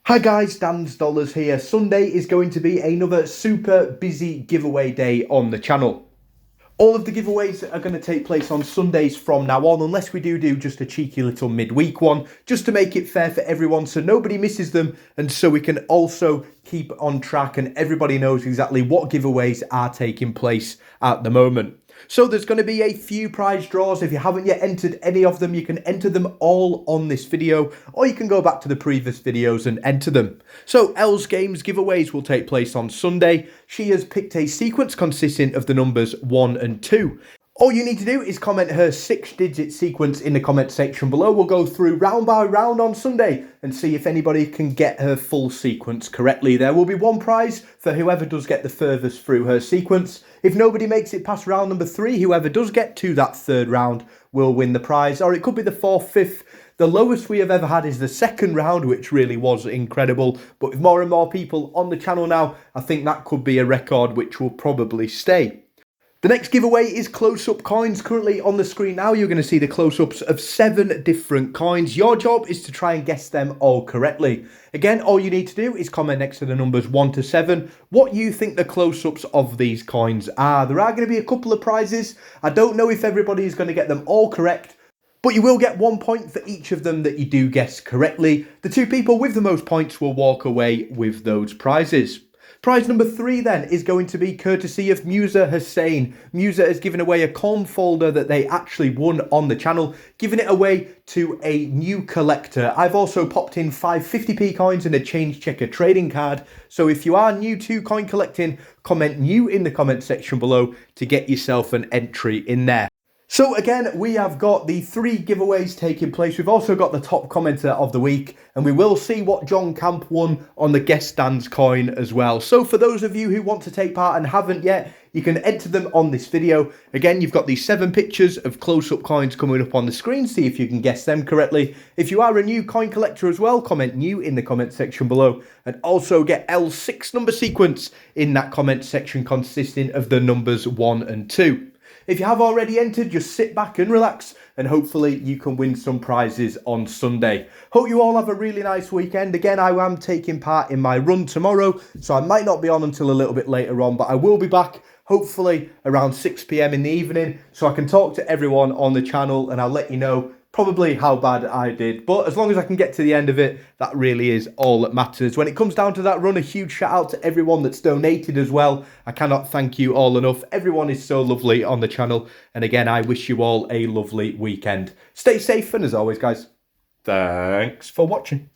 Hi guys, Dan's Dollars here. Sunday is going to be another super busy giveaway day on the channel. All of the giveaways are going to take place on Sundays from now on, unless we do just a cheeky little midweek one, just to make it fair for everyone so nobody misses them and so we can also keep on track and everybody knows exactly what giveaways are taking place at the moment. So there's going to be a few prize draws. If you haven't yet entered any of them, you can enter them all on this video, or you can go back to the previous videos and enter them. So Els Games giveaways will take place on Sunday. She has picked a sequence consisting of the numbers 1 and 2. All you need to do is comment her 6-digit sequence in the comment section below. We'll go through round by round on Sunday and see if anybody can get her full sequence correctly. There will be one prize for whoever does get the furthest through her sequence. If nobody makes it past round number 3, whoever does get to that third round will win the prize, or it could be the 4th, 5th. The lowest we have ever had is the second round, which really was incredible. But with more and more people on the channel now, I think that could be a record which will probably stay. The next giveaway is close-up coins. Currently on the screen now, you're going to see the close-ups of 7 different coins. Your job is to try and guess them all correctly. Again, all you need to do is comment next to the numbers 1 to 7 what you think the close-ups of these coins are. There are going to be a couple of prizes. I don't know if everybody is going to get them all correct, but you will get 1 point for each of them that you do guess correctly. The 2 people with the most points will walk away with those prizes. Prize number 3 then is going to be courtesy of Musa Hussein. Musa has given away a coin folder that they actually won on the channel, giving it away to a new collector. I've also popped in 5 50p coins and a change checker trading card. So if you are new to coin collecting, comment new in the comment section below to get yourself an entry in there. So again, we have got the 3 giveaways taking place. We've also got the top commenter of the week, and we will see what John Camp won on the Guest Dan's coin as well. So for those of you who want to take part and haven't yet, you can enter them on this video. Again, you've got these 7 pictures of close-up coins coming up on the screen. See if you can guess them correctly. If you are a new coin collector as well, comment new in the comment section below, and also get L's 6-number sequence in that comment section consisting of the numbers 1 and 2. If you have already entered, just sit back and relax, and hopefully you can win some prizes on Sunday. Hope you all have a really nice weekend. Again, I am taking part in my run tomorrow, so I might not be on until a little bit later on, but I will be back hopefully around 6 PM in the evening, so I can talk to everyone on the channel and I'll let you know probably how bad I did. But as long as I can get to the end of it, that really is all that matters. When it comes down to that run, a huge shout out to everyone that's donated as well. I cannot thank you all enough. Everyone is so lovely on the channel. And again, I wish you all a lovely weekend. Stay safe, and as always, guys, thanks for watching.